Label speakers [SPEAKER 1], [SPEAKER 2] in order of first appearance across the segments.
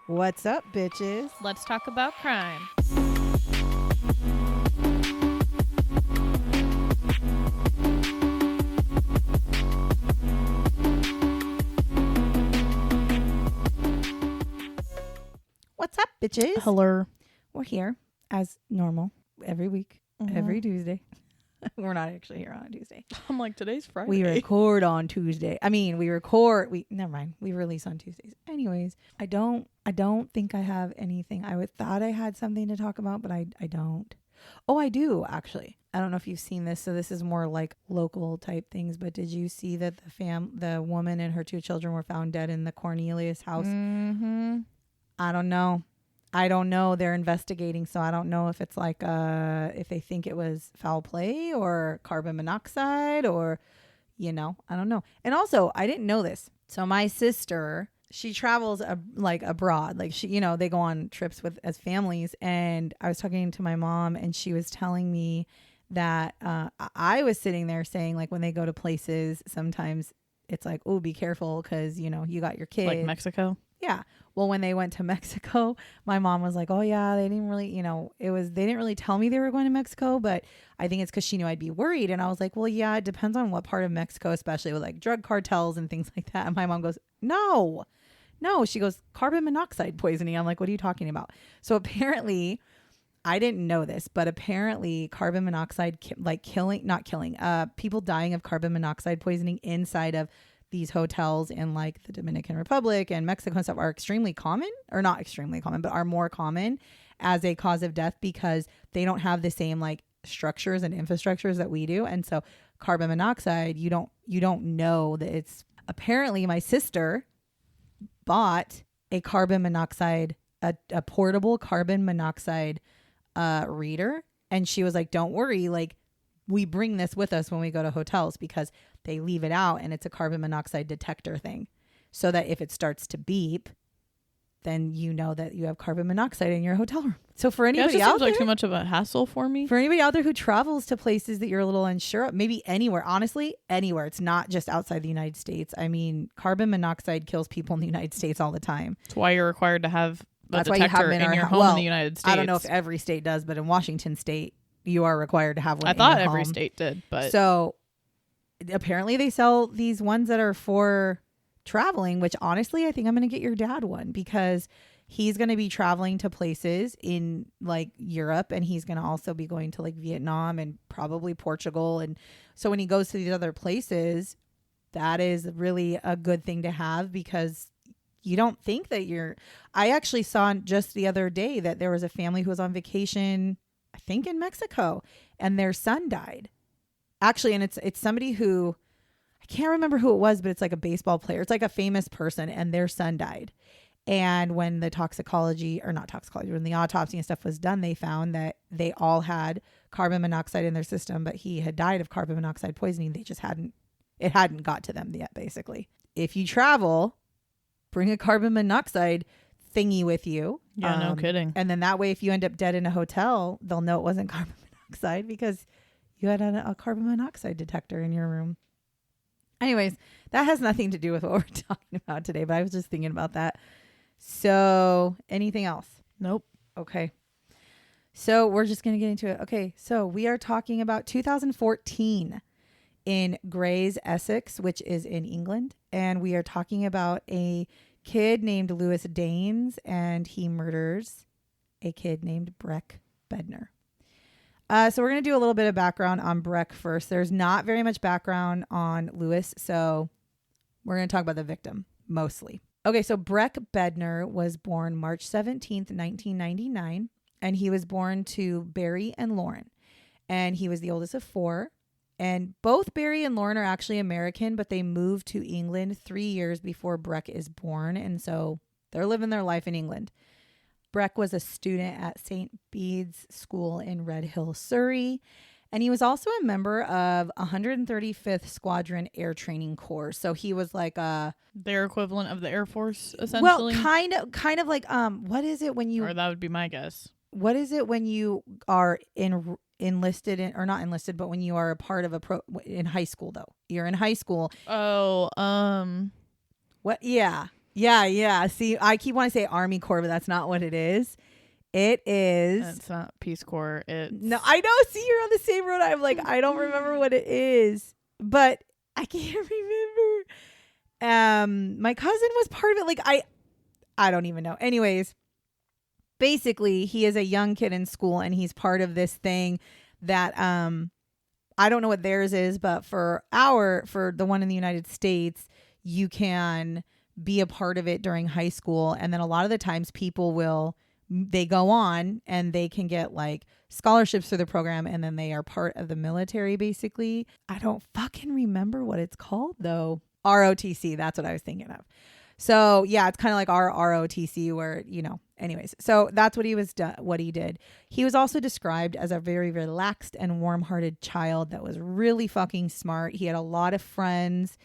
[SPEAKER 1] What's up, bitches?
[SPEAKER 2] Let's talk about crime.
[SPEAKER 1] What's up, bitches?
[SPEAKER 2] Hello.
[SPEAKER 1] We're here as normal every week, every Tuesday. We're not actually here on a Tuesday.
[SPEAKER 2] I'm like, today's Friday.
[SPEAKER 1] We record on Tuesday. Never mind. We release on Tuesdays. Anyways, I don't think I have anything. Thought I had something to talk about, but I don't. Oh, I do actually. I don't know if you've seen this. So this is more like local type things, but did you see that the woman and her 2 children were found dead in the Cornelius house?
[SPEAKER 2] Mm-hmm.
[SPEAKER 1] I don't know. They're investigating, so I don't know if it's like if they think it was foul play or carbon monoxide or, I don't know. And also, I didn't know this. So my sister, she travels abroad. Like they go on trips as families. And I was talking to my mom, and she was telling me that I was sitting there saying, like, when they go to places, sometimes it's like, oh, be careful because, you got your kid.
[SPEAKER 2] Like Mexico?
[SPEAKER 1] Yeah. Well, when they went to Mexico, my mom was like, oh, yeah, they didn't really, they didn't really tell me they were going to Mexico, but I think it's because she knew I'd be worried. And I was like, well, yeah, it depends on what part of Mexico, especially with like drug cartels and things like that. And my mom goes, no, she goes, carbon monoxide poisoning. I'm like, what are you talking about? So apparently, I didn't know this, but apparently carbon monoxide, people dying of carbon monoxide poisoning inside of these hotels in like the Dominican Republic and Mexico and stuff are extremely common, or not extremely common, but are more common as a cause of death because they don't have the same like structures and infrastructures that we do. And so carbon monoxide, you don't know that it's apparently my sister bought a carbon monoxide, a portable carbon monoxide reader. And she was like, don't worry. Like we bring this with us when we go to hotels because they leave it out and it's a carbon monoxide detector thing so that if it starts to beep, then you know that you have carbon monoxide in your hotel room. So for anybody out
[SPEAKER 2] seems
[SPEAKER 1] there,
[SPEAKER 2] like too much of a hassle for me.
[SPEAKER 1] For anybody out there who travels to places that you're a little unsure of, maybe anywhere, honestly, anywhere. It's not just outside the United States. I mean, carbon monoxide kills people in the United States all the time.
[SPEAKER 2] That's why you're required to have a
[SPEAKER 1] That's why you have them
[SPEAKER 2] in your home in the United States.
[SPEAKER 1] I don't know if every state does, but in Washington state, you are required to have one.
[SPEAKER 2] I thought every state did, but
[SPEAKER 1] so apparently they sell these ones that are for traveling, which honestly, I think I'm going to get your dad one because he's going to be traveling to places in like Europe, and he's going to also be going to like Vietnam and probably Portugal. And so when he goes to these other places, that is really a good thing to have because you don't think that I actually saw just the other day that there was a family who was on vacation, I think in Mexico, and their son died. Actually, and it's somebody who, I can't remember who it was, but it's like a baseball player. It's like a famous person, and their son died. And when the when the autopsy and stuff was done, they found that they all had carbon monoxide in their system, but he had died of carbon monoxide poisoning. It hadn't got to them yet, basically. If you travel, bring a carbon monoxide thingy with you.
[SPEAKER 2] Yeah, no kidding.
[SPEAKER 1] And then that way, if you end up dead in a hotel, they'll know it wasn't carbon monoxide because you had a carbon monoxide detector in your room. Anyways, that has nothing to do with what we're talking about today, but I was just thinking about that. So anything else?
[SPEAKER 2] Nope.
[SPEAKER 1] Okay. So we're just going to get into it. Okay. So we are talking about 2014 in Grays, Essex, which is in England. And we are talking about a kid named Lewis Daynes, and he murders a kid named Breck Bednar. So we're going to do a little bit of background on Breck first. There's not very much background on Lewis, so we're going to talk about the victim mostly. Okay, so Breck Bednar was born March 17th, 1999, and he was born to Barry and Lauren, and he was the oldest of 4. And both Barry and Lauren are actually American, but they moved to England 3 years before Breck is born, and so they're living their life in England. Breck was a student at St. Bede's School in Red Hill, Surrey, and he was also a member of 135th Squadron Air Training Corps. So he was like
[SPEAKER 2] their equivalent of the Air Force, essentially.
[SPEAKER 1] Well, kind of like what is it when you?
[SPEAKER 2] Or that would be my guess.
[SPEAKER 1] What is it when you are enlisted in, or not enlisted, but when you are a part of in high school though? You're in high school.
[SPEAKER 2] Oh,
[SPEAKER 1] what? Yeah. Yeah. See, I keep wanting to say Army Corps, but that's not what it is. It is.
[SPEAKER 2] It's not Peace Corps. It's
[SPEAKER 1] No, I know. See, you're on the same road. I'm like, I don't remember what it is, but I can't remember. My cousin was part of it. Like, I don't even know. Anyways, basically, he is a young kid in school, and he's part of this thing that I don't know what theirs is, but for the one in the United States, you can be a part of it during high school, and then a lot of the times they go on and they can get like scholarships through the program, and then they are part of the military basically. I don't fucking remember what it's called though. ROTC, that's what I was thinking of. So yeah, it's kind of like our ROTC where, anyways. So that's what he did. He was also described as a very relaxed and warm-hearted child that was really fucking smart. He had a lot of friends.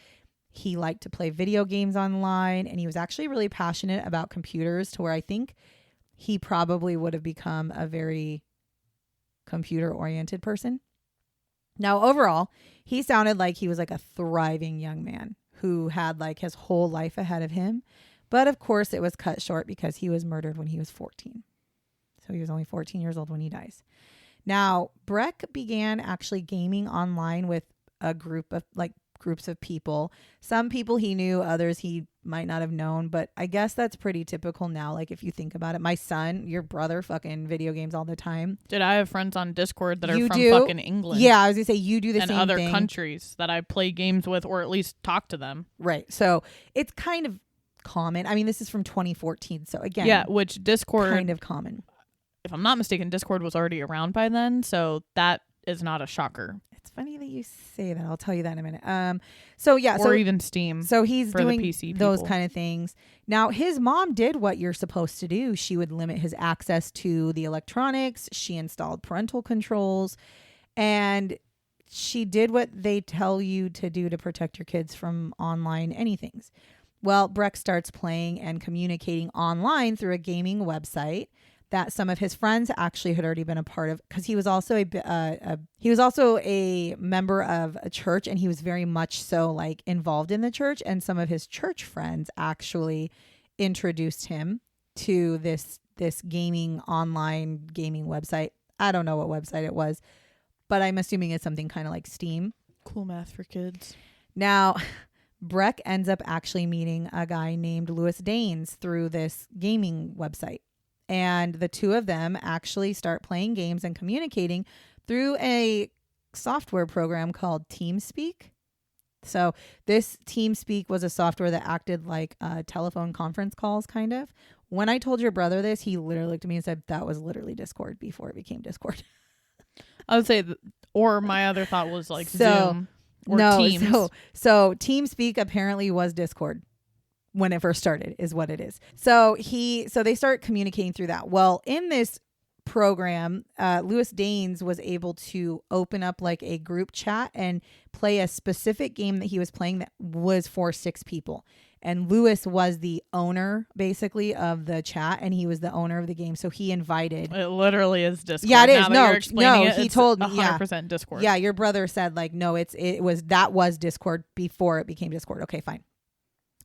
[SPEAKER 1] He liked to play video games online, and he was actually really passionate about computers to where I think he probably would have become a very computer-oriented person. Now, overall, he sounded like he was like a thriving young man who had like his whole life ahead of him. But of course, it was cut short because he was murdered when he was 14. So he was only 14 years old when he dies. Now, Breck began actually gaming online with a groups of people. Some people he knew, others he might not have known, but I guess that's pretty typical now. Like if you think about it, my son, your brother, fucking video games all the time.
[SPEAKER 2] Did I have friends on Discord that are from
[SPEAKER 1] do?
[SPEAKER 2] fucking England?
[SPEAKER 1] Yeah, I was gonna say you do the
[SPEAKER 2] and
[SPEAKER 1] same
[SPEAKER 2] other
[SPEAKER 1] thing.
[SPEAKER 2] countries that I play games with, or at least talk to them.
[SPEAKER 1] Right. So it's kind of common. I mean, this is from 2014, so again,
[SPEAKER 2] yeah, which Discord
[SPEAKER 1] kind of common.
[SPEAKER 2] If I'm not mistaken, Discord was already around by then, so that is not a shocker.
[SPEAKER 1] It's funny that you say that. I'll tell you that in a minute. So yeah,
[SPEAKER 2] or even Steam.
[SPEAKER 1] So he's doing
[SPEAKER 2] the PC
[SPEAKER 1] those
[SPEAKER 2] people.
[SPEAKER 1] kind of things. Now, his mom did what you're supposed to do. She would limit his access to the electronics. She installed parental controls, and she did what they tell you to do to protect your kids from online anythings. Well, Breck starts playing and communicating online through a gaming website that some of his friends actually had already been a part of, because he was also a member of a church, and he was very much so like involved in the church, and some of his church friends actually introduced him to this online gaming website. I don't know what website it was, but I'm assuming it's something kind of like Steam.
[SPEAKER 2] Cool math for kids.
[SPEAKER 1] Now, Breck ends up actually meeting a guy named Lewis Daynes through this gaming website. And the two of them actually start playing games and communicating through a software program called TeamSpeak. So this TeamSpeak was a software that acted like telephone conference calls, kind of. When I told your brother this, he literally looked at me and said, that was literally Discord before it became Discord.
[SPEAKER 2] I would say, or my other thought was like Zoom or Teams.
[SPEAKER 1] So TeamSpeak apparently was Discord. When it first started is what it is. So they start communicating through that. Well, in this program, Lewis Daynes was able to open up like a group chat and play a specific game that he was playing that was for 6 people. And Lewis was the owner basically of the chat, and he was the owner of the game. So he invited.
[SPEAKER 2] It literally is Discord.
[SPEAKER 1] Yeah, it is.
[SPEAKER 2] He
[SPEAKER 1] told me
[SPEAKER 2] 100% Discord.
[SPEAKER 1] Yeah, your brother said like, no, that was Discord before it became Discord. Okay, fine.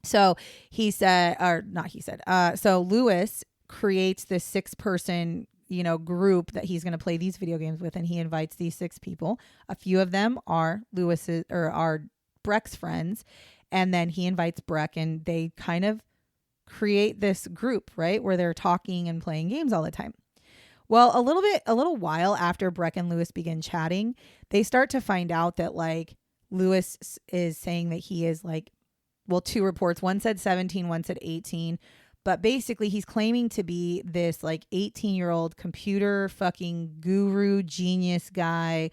[SPEAKER 1] So so Lewis creates this 6-person, group that he's going to play these video games with. And he invites these 6 people. A few of them are are Breck's friends. And then he invites Breck, and they kind of create this group, right? Where they're talking and playing games all the time. Well, a little while after Breck and Lewis begin chatting, they start to find out that like Lewis is saying that he is like, well, 2 reports. One said 17, one said 18. But basically, he's claiming to be this like 18-year-old computer fucking guru genius guy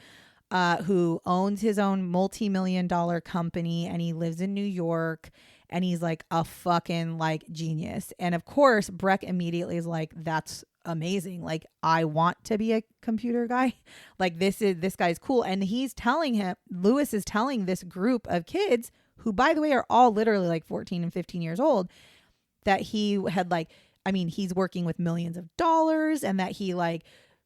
[SPEAKER 1] who owns his own multi-million-dollar company, and he lives in New York, and he's like a fucking like genius. And of course, Breck immediately is like, that's amazing. Like, I want to be a computer guy. Like, this guy's cool. And Lewis is telling this group of kids, who, by the way, are all literally like 14 and 15 years old, that he had he's working with millions of dollars, and that he like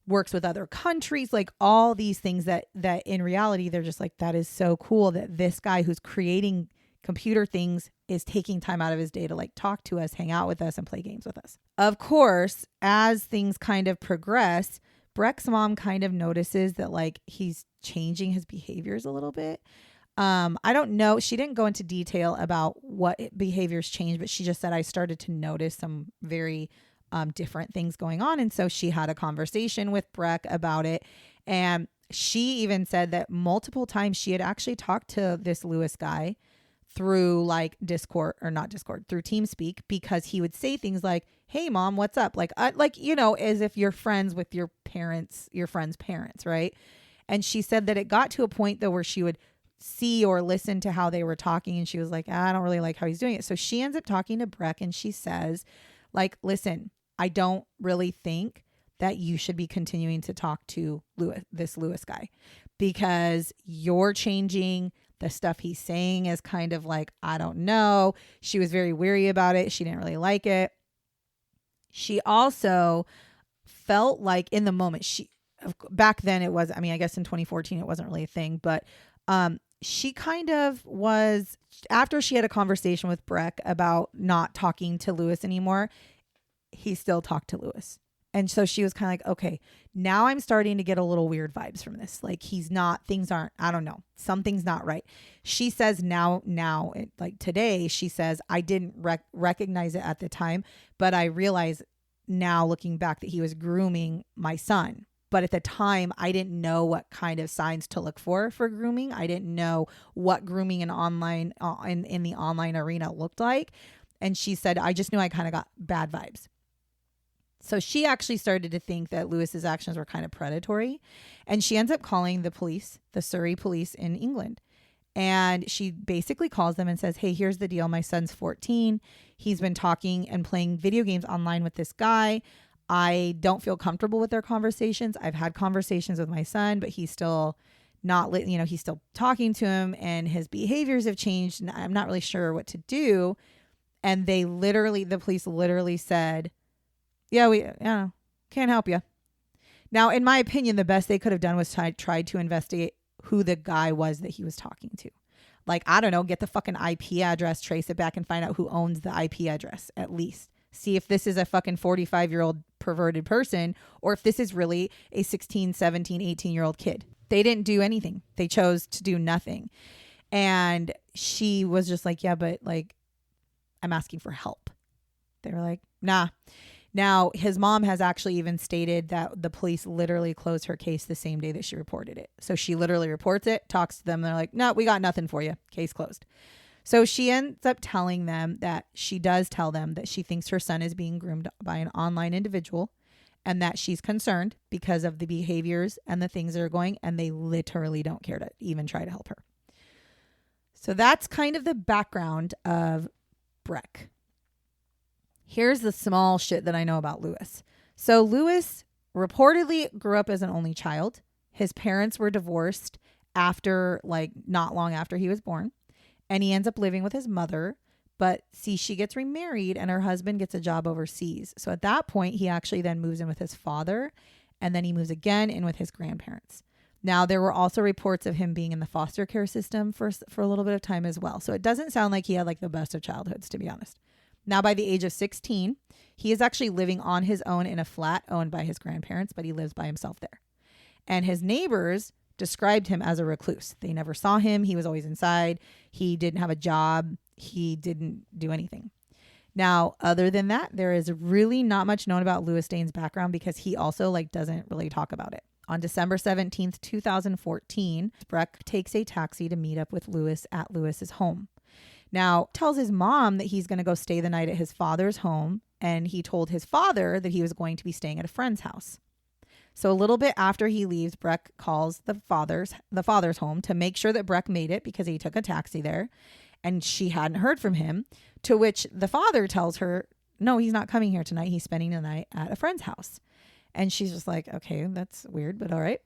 [SPEAKER 1] works with other countries, like all these things that in reality, they're just like, that is so cool that this guy who's creating computer things is taking time out of his day to like talk to us, hang out with us, and play games with us. Of course, as things kind of progress, Breck's mom kind of notices that like he's changing his behaviors a little bit. I don't know. She didn't go into detail about what behaviors changed, but she just said I started to notice some very different things going on. And so she had a conversation with Breck about it. And she even said that multiple times she had actually talked to this Lewis guy through like Discord, or not Discord, through TeamSpeak, because he would say things like, "Hey mom, what's up?" Like, you know, as if you're friends with your parents, your friend's parents. Right. And she said that it got to a point though where she would see or listen to how they were talking. And she was like, I don't really like how he's doing it. So she ends up talking to Breck and she says like, listen, I don't really think that you should be continuing to talk to this Lewis guy, because you're changing. The stuff he's saying is kind of like, I don't know. She was very weary about it. She didn't really like it. She also felt like in the moment, back then it was, I mean, I guess in 2014, it wasn't really a thing, but she kind of was, after she had a conversation with Breck about not talking to Lewis anymore, he still talked to Lewis. And so she was kind of like, okay, now I'm starting to get a little weird vibes from this. Like things aren't, I don't know, something's not right. She says now, like today, she says, I didn't recognize it at the time, but I realize now looking back that he was grooming my son. But at the time, I didn't know what kind of signs to look for grooming. I didn't know what grooming in online in the online arena looked like. And she said, I just knew I kind of got bad vibes. So she actually started to think that Lewis's actions were kind of predatory. And she ends up calling the police, the Surrey police in England. And she basically calls them and says, hey, here's the deal. My son's 14. He's been talking and playing video games online with this guy. I don't feel comfortable with their conversations. I've had conversations with my son, but he's still not, he's still talking to him and his behaviors have changed. And I'm not really sure what to do. And the police literally said, yeah, can't help you. Now, in my opinion, the best they could have done was try to investigate who the guy was that he was talking to. Like, I don't know, get the fucking IP address, trace it back and find out who owns the IP address at least. See if this is a fucking 45-year-old perverted person or if this is really a 16, 17, 18-year-old kid. They didn't do anything. They chose to do nothing. And she was just like, yeah, but like, I'm asking for help. They were like, nah. Now, his mom has actually even stated that the police literally closed her case the same day that she reported it. So she literally reports it, talks to them. They're like, no, we got nothing for you. Case closed. So she ends up telling them that she does tell them that she thinks her son is being groomed by an online individual and that she's concerned because of the behaviors and the things that are going, and they literally don't care to even try to help her. So that's kind of the background of Breck. Here's the small shit that I know about Lewis. So Lewis reportedly grew up as an only child. His parents were divorced after, like, not long after he was born. And he ends up living with his mother. But see, she gets remarried and her husband gets a job overseas. So at that point, he actually then moves in with his father. And then he moves again in with his grandparents. Now, there were also reports of him being in the foster care system for a little bit of time as well. So it doesn't sound like he had like the best of childhoods, to be honest. Now, by the age of 16, he is actually living on his own in a flat owned by his grandparents, but he lives by himself there. And his neighbors described him as a recluse. They never saw him. He was always inside. He didn't have a job. He didn't do anything. Now, other than that, there is really not much known about Lewis Daynes' background because he also doesn't really talk about it. On December 17th, 2014, Breck takes a taxi to meet up with Lewis at Lewis's home. Now, tells his mom that he's going to go stay the night at his father's home, and he told his father that he was going to be staying at a friend's house. So a little bit after he leaves, Breck calls the father's home to make sure that Breck made it because he took a taxi there, and she hadn't heard from him, to which the father tells her, no, he's not coming here tonight. He's spending the night at a friend's house. And she's just like, okay, that's weird, but all right.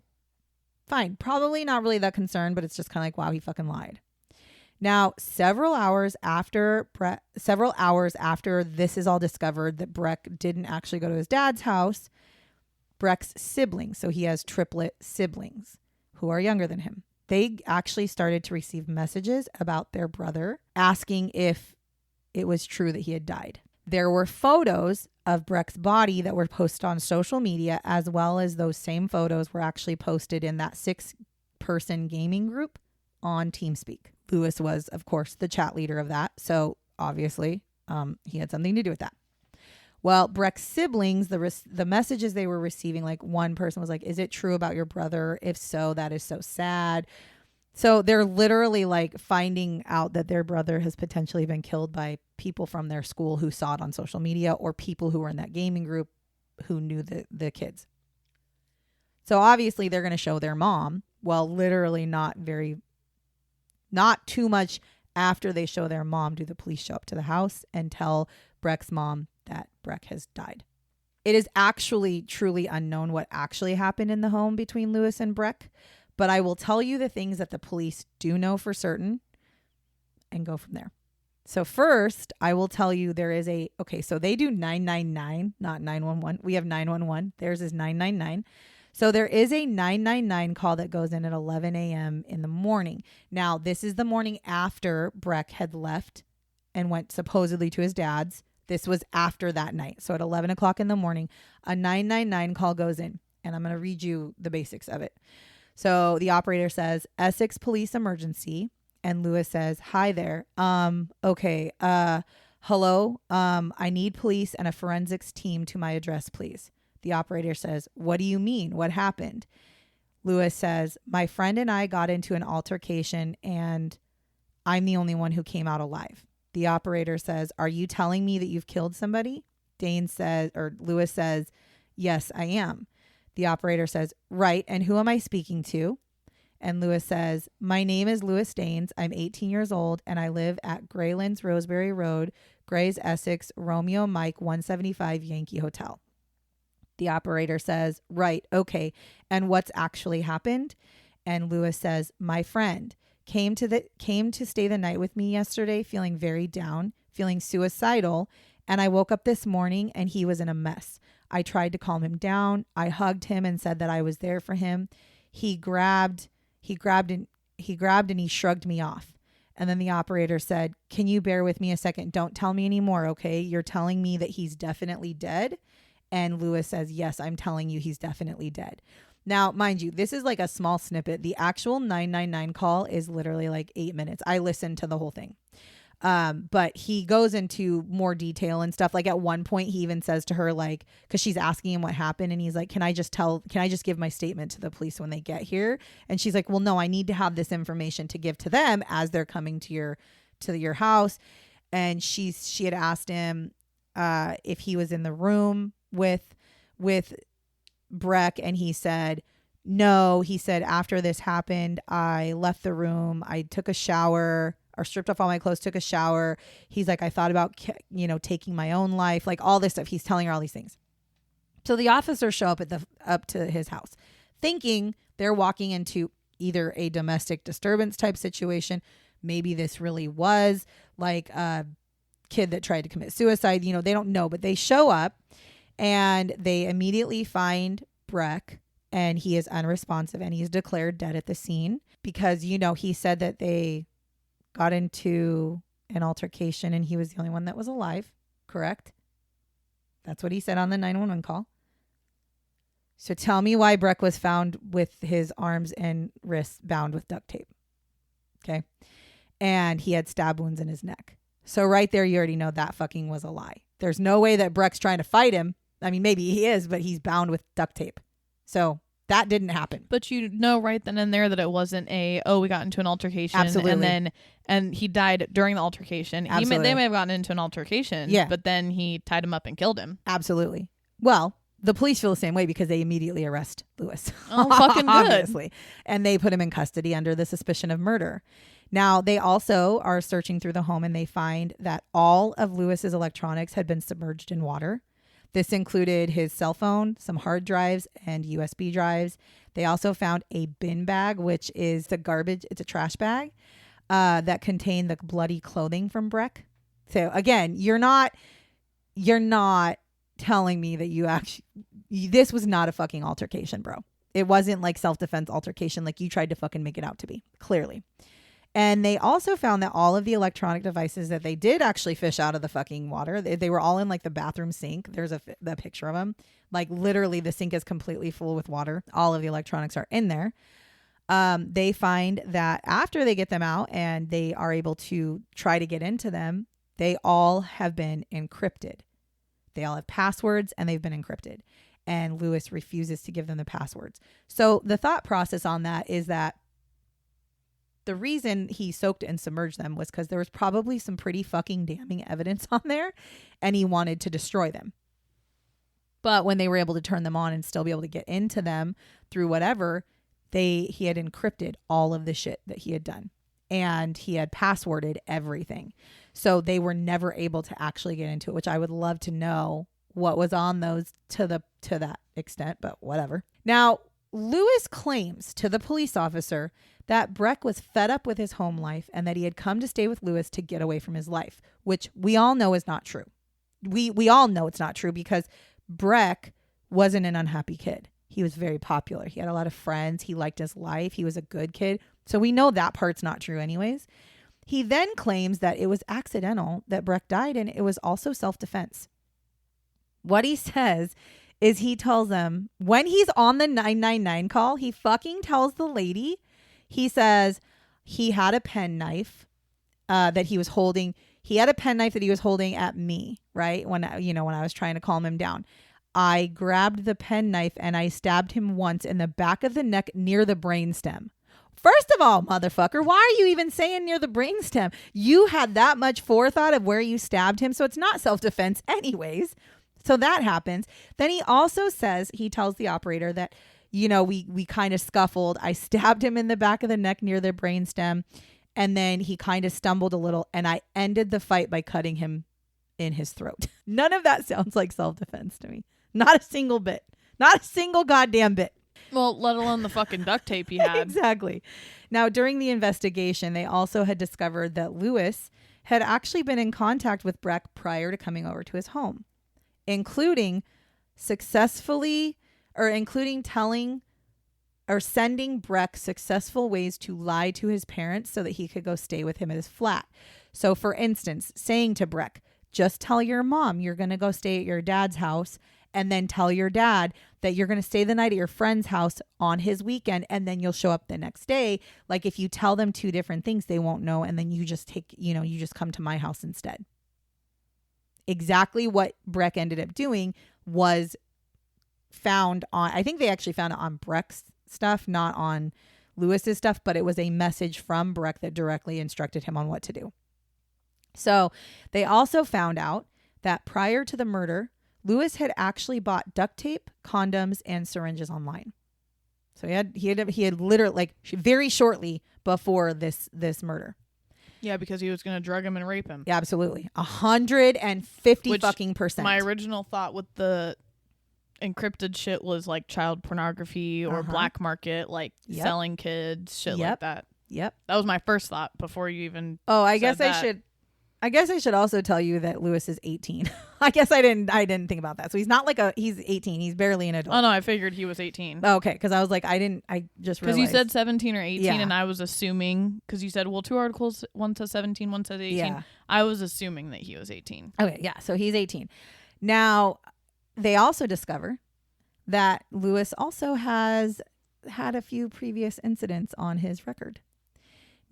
[SPEAKER 1] Fine. Probably not really that concerned, but it's just kind of like, wow, he fucking lied. Now, several hours after this is all discovered that Breck didn't actually go to his dad's house, Breck's siblings, so he has triplet siblings who are younger than him. they actually started to receive messages about their brother asking if it was true that he had died. There were photos of Breck's body that were posted on social media, as well as those same photos were actually posted in that 6-person gaming group on TeamSpeak. Lewis was, of course, the chat leader of that. So obviously, he had something to do with that. Well, Breck's siblings, the messages they were receiving, like one person was like, is it true about your brother? If so, that is so sad. So they're literally like finding out that their brother has potentially been killed by people from their school who saw it on social media, or people who were in that gaming group who knew the kids. So obviously they're going to show their mom. Well, literally not too much after they show their mom do the police show up to the house and tell Breck's mom that Breck has died. It is actually truly unknown what actually happened in the home between Lewis and Breck, but I will tell you the things that the police do know for certain and go from there. So first, I will tell you so they do 999, not 911. We have 911. Theirs is 999. So there is a 999 call that goes in at 11 a.m. in the morning. Now, this is the morning after Breck had left and went supposedly to his dad's. This was after that night. So at 11 o'clock in the morning, a 999 call goes in, and I'm going to read you the basics of it. So the operator says, Essex Police Emergency. And Lewis says, hi there. Okay. Hello. I need police and a forensics team to my address, please. The operator says, what do you mean? What happened? Lewis says, my friend and I got into an altercation and I'm the only one who came out alive. The operator says, are you telling me that you've killed somebody? Lewis says, yes, I am. The operator says, right. And who am I speaking to? And Lewis says, my name is Lewis Daynes. I'm 18 years old and I live at Greylands, Roseberry Road, Grays, Essex, Romeo Mike 175 Yankee Hotel. The operator says, right, okay. And what's actually happened? And Lewis says, my friend came to stay the night with me yesterday, feeling very down, feeling suicidal. And I woke up this morning and he was in a mess. I tried to calm him down. I hugged him and said that I was there for him. He grabbed and he shrugged me off. And then the operator said, can you bear with me a second? Don't tell me anymore. Okay. You're telling me that he's definitely dead. And Lewis says, yes, I'm telling you he's definitely dead. Now, mind you, this is like a small snippet. The actual 999 call is literally like 8 minutes. I listened to the whole thing. But he goes into more detail and stuff. Like at one point he even says to her, like, cause she's asking him what happened. And he's like, can I just give my statement to the police when they get here? And she's like, well, no, I need to have this information to give to them as they're coming to your house. And she had asked him, if he was in the room with Breck. And he said, no. He said, after this happened, I left the room. I took a shower or stripped off all my clothes, took a shower. He's like, I thought about, taking my own life, like all this stuff. He's telling her all these things. So the officers show up to his house thinking they're walking into either a domestic disturbance type situation. Maybe this really was like a kid that tried to commit suicide. They don't know, but they show up and they immediately find Breck and he is unresponsive and he's declared dead at the scene because, he said that they got into an altercation and he was the only one that was alive. Correct? That's what he said on the 911 call. So tell me why Breck was found with his arms and wrists bound with duct tape. Okay. And he had stab wounds in his neck. So right there, you already know that fucking was a lie. There's no way that Breck's trying to fight him. I mean, maybe he is, but he's bound with duct tape. So that didn't happen.
[SPEAKER 2] But right then and there that it wasn't we got into an altercation.
[SPEAKER 1] Absolutely.
[SPEAKER 2] And he died during the altercation.
[SPEAKER 1] Absolutely.
[SPEAKER 2] They may have gotten into an altercation.
[SPEAKER 1] Yeah.
[SPEAKER 2] But then he tied him up and killed him.
[SPEAKER 1] Absolutely. Well, the police feel the same way because they immediately arrest Lewis.
[SPEAKER 2] Oh, fucking good.
[SPEAKER 1] Obviously. And they put him in custody under the suspicion of murder. Now, they also are searching through the home and they find that all of Lewis's electronics had been submerged in water. This included his cell phone, some hard drives, and USB drives. They also found a bin bag, which is the garbage. It's a trash bag that contained the bloody clothing from Breck. So again, you're not telling me that this was not a fucking altercation, bro. It wasn't like self-defense altercation like you tried to fucking make it out to be, clearly. And they also found that all of the electronic devices that they did actually fish out of the fucking water, they were all in like the bathroom sink. There's the picture of them. Like literally the sink is completely full with water. All of the electronics are in there. They find that after they get them out and they are able to try to get into them, they all have been encrypted. They all have passwords and they've been encrypted. And Lewis refuses to give them the passwords. So the thought process on that is that the reason he soaked and submerged them was because there was probably some pretty fucking damning evidence on there and he wanted to destroy them. But when they were able to turn them on and still be able to get into them through whatever, he had encrypted all of the shit that he had done and he had passworded everything. So they were never able to actually get into it, which I would love to know what was on those to that extent, but whatever. Now, Lewis claims to the police officer that Breck was fed up with his home life and that he had come to stay with Lewis to get away from his life, which we all know is not true. We all know it's not true because Breck wasn't an unhappy kid. He was very popular. He had a lot of friends. He liked his life. He was a good kid. So we know that part's not true anyways. He then claims that it was accidental that Breck died and it was also self-defense. What he says is he tells them when he's on the 999 call, he fucking tells the lady, he says he had a penknife that he was holding. He had a penknife that he was holding at me, right? When I was trying to calm him down. I grabbed the penknife and I stabbed him once in the back of the neck near the brainstem. First of all, motherfucker, why are you even saying near the brainstem? You had that much forethought of where you stabbed him, so it's not self-defense anyways. So that happens. Then he also says, he tells the operator that, we kind of scuffled. I stabbed him in the back of the neck near the brainstem. And then he kind of stumbled a little and I ended the fight by cutting him in his throat. None of that sounds like self-defense to me. Not a single bit. Not a single goddamn bit.
[SPEAKER 2] Well, let alone the fucking duct tape he had.
[SPEAKER 1] Exactly. Now, during the investigation, they also had discovered that Lewis had actually been in contact with Breck prior to coming over to his home, including telling or sending Breck successful ways to lie to his parents so that he could go stay with him at his flat. So, for instance, saying to Breck, just tell your mom you're going to go stay at your dad's house and then tell your dad that you're going to stay the night at your friend's house on his weekend and then you'll show up the next day. Like if you tell them two different things, they won't know. And then you just you just come to my house instead. Exactly what Breck ended up doing was found on, I think they actually found it on Breck's stuff, not on Lewis's stuff, but it was a message from Breck that directly instructed him on what to do. So they also found out that prior to the murder, Lewis had actually bought duct tape, condoms, and syringes online. So he had literally like very shortly before this murder.
[SPEAKER 2] Yeah, because he was going to drug him and rape him.
[SPEAKER 1] Yeah, absolutely. 150
[SPEAKER 2] Which
[SPEAKER 1] fucking percent.
[SPEAKER 2] My original thought with the encrypted shit was like child pornography or black market, like selling kids, shit like that.
[SPEAKER 1] Yep.
[SPEAKER 2] That was my first thought before you even.
[SPEAKER 1] Oh, I guess I should also tell you that Lewis is 18. I guess I didn't think about that. So he's not he's 18. He's barely an adult.
[SPEAKER 2] Oh no, I figured he was 18.
[SPEAKER 1] Oh, okay, because I was like, I just realized.
[SPEAKER 2] Because you said 17 or 18 and I was assuming, because you said, well, two articles, one says 17, one says 18. Yeah. I was assuming that he was 18.
[SPEAKER 1] Okay, yeah, so he's 18. Now, they also discover that Lewis also has had a few previous incidents on his record.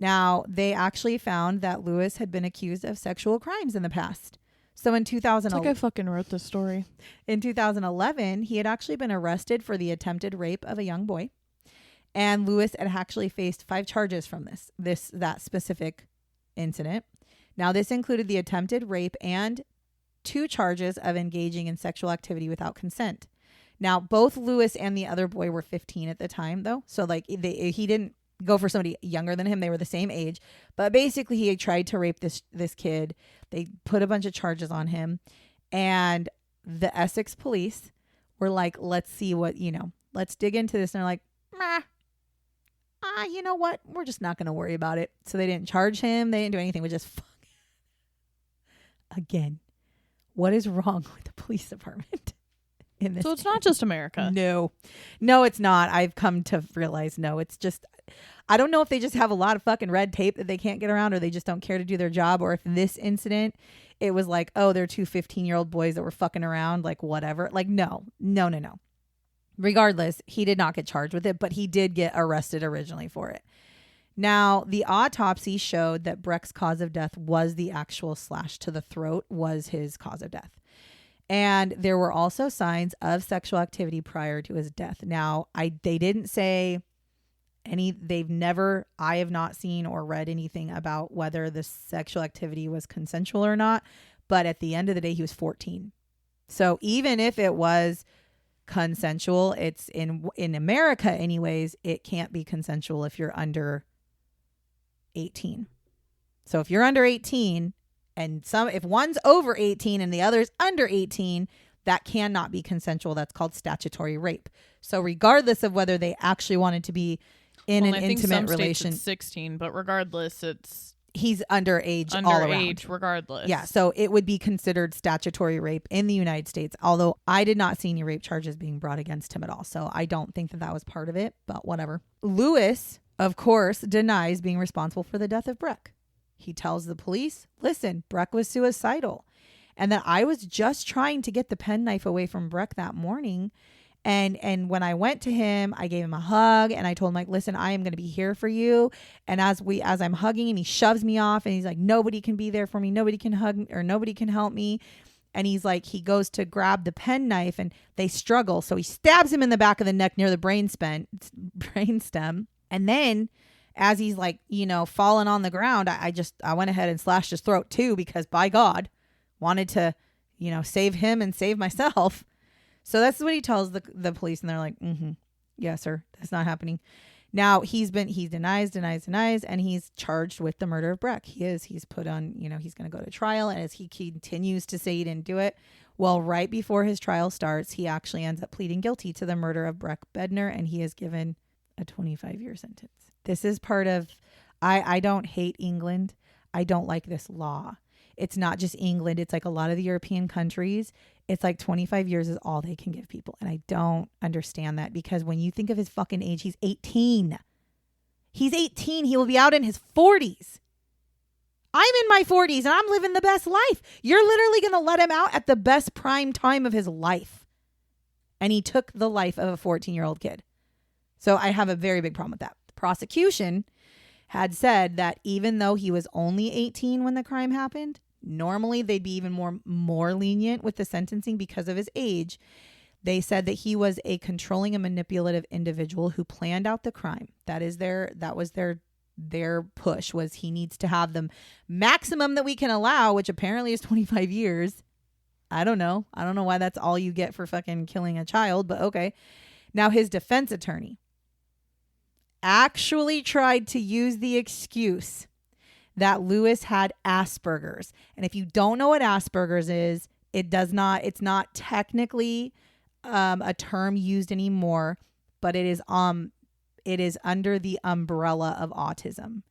[SPEAKER 1] Now, they actually found that Lewis had been accused of sexual crimes in the past. So in 2011,
[SPEAKER 2] it's like I fucking wrote this story.
[SPEAKER 1] In 2011, he had actually been arrested for the attempted rape of a young boy. And Lewis had actually faced 5 charges from that specific incident. Now, this included the attempted rape and 2 charges of engaging in sexual activity without consent. Now, both Lewis and the other boy were 15 at the time, though. So, he didn't go for somebody younger than him. They were the same age. But basically, he had tried to rape this kid. They put a bunch of charges on him. And the Essex police were like, let's see what, let's dig into this. And they're like, you know what? We're just not going to worry about it. So they didn't charge him. They didn't do anything. We just Again, what is wrong with the police department? in this.
[SPEAKER 2] So it's not just America.
[SPEAKER 1] No, it's not. I've come to realize, no, it's just, I don't know if they just have a lot of fucking red tape that they can't get around, or they just don't care to do their job, or if this incident, it was like, oh, they're two 15-year-old boys that were fucking around, like whatever. Like, no. Regardless, he did not get charged with it, but he did get arrested originally for it. Now, the autopsy showed that Breck's cause of death was the actual slash to the throat was his cause of death. And there were also signs of sexual activity prior to his death. Now, they didn't say I have not seen or read anything about whether the sexual activity was consensual or not. But at the end of the day, he was 14. So even if it was consensual, it's in America anyways, it can't be consensual if you're under 18. So if you're under 18 and if one's over 18 and the other's under 18, that cannot be consensual. That's called statutory rape. So regardless of whether they actually wanted to be in an intimate relation,
[SPEAKER 2] it's 16, but regardless,
[SPEAKER 1] he's underage all around.
[SPEAKER 2] Underage, regardless.
[SPEAKER 1] Yeah, so it would be considered statutory rape in the United States, although I did not see any rape charges being brought against him at all. So I don't think that was part of it, but whatever. Lewis, of course, denies being responsible for the death of Breck. He tells the police, listen, Breck was suicidal. And that I was just trying to get the penknife away from Breck that morning. And when I went to him, I gave him a hug and I told him, like, listen, I am going to be here for you. And as I'm hugging him, he shoves me off and he's like, nobody can be there for me. Nobody can hug or nobody can help me. And he's like, he goes to grab the penknife and they struggle. So he stabs him in the back of the neck near the brainstem. And then as he's like, falling on the ground, I went ahead and slashed his throat too, because by God, wanted to, save him and save myself. So that's what he tells the police, and they're like, yeah, sir, that's not happening. Now he denies, and he's charged with the murder of Breck. He's put on, he's going to go to trial, and as he continues to say he didn't do it, well, right before his trial starts, he actually ends up pleading guilty to the murder of Breck Bednar, and he is given a 25-year sentence. This is part of, I don't hate England. I don't like this law. It's not just England. It's like a lot of the European countries. It's like 25 years is all they can give people. And I don't understand that, because when you think of his fucking age, he's 18. He's 18. He will be out in his 40s. I'm in my 40s and I'm living the best life. You're literally going to let him out at the best prime time of his life. And he took the life of a 14-year-old kid. So I have a very big problem with that. The prosecution had said that even though he was only 18 when the crime happened, normally they'd be even more lenient with the sentencing because of his age. They said that he was a controlling and manipulative individual who planned out the crime. That was their push, was he needs to have the maximum that we can allow, which apparently is 25 years. I don't know why that's all you get for fucking killing a child, but okay. Now his defense attorney actually tried to use the excuse that Lewis had Asperger's. And if you don't know what Asperger's is, it's not technically a term used anymore, but it is under the umbrella of autism.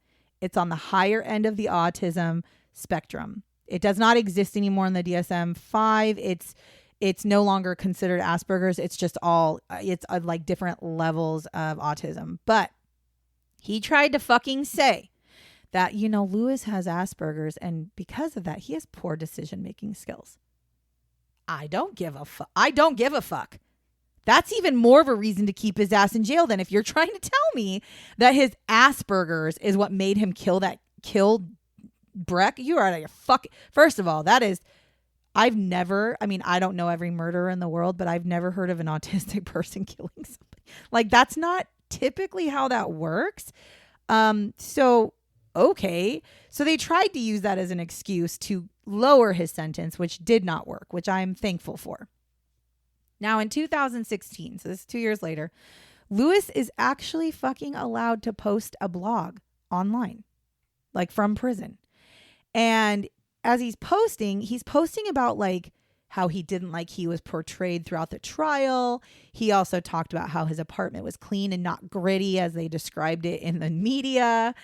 [SPEAKER 1] It's on the higher end of the autism spectrum. It does not exist anymore in the DSM-5. It's no longer considered Asperger's. It's just like different levels of autism. But he tried to fucking say that, Lewis has Asperger's, and because of that, he has poor decision-making skills. I don't give a fuck. That's even more of a reason to keep his ass in jail than if you're trying to tell me that his Asperger's is what made him kill Breck. You're out of your fucking... First of all, I don't know every murderer in the world, but I've never heard of an autistic person killing somebody. Like, that's not typically how that works. Okay. So they tried to use that as an excuse to lower his sentence, which did not work, which I'm thankful for. Now in 2016, so this is 2 years later, Lewis is actually fucking allowed to post a blog online, like from prison. And as he's posting about like how he didn't like he was portrayed throughout the trial. He also talked about how his apartment was clean and not gritty as they described it in the media.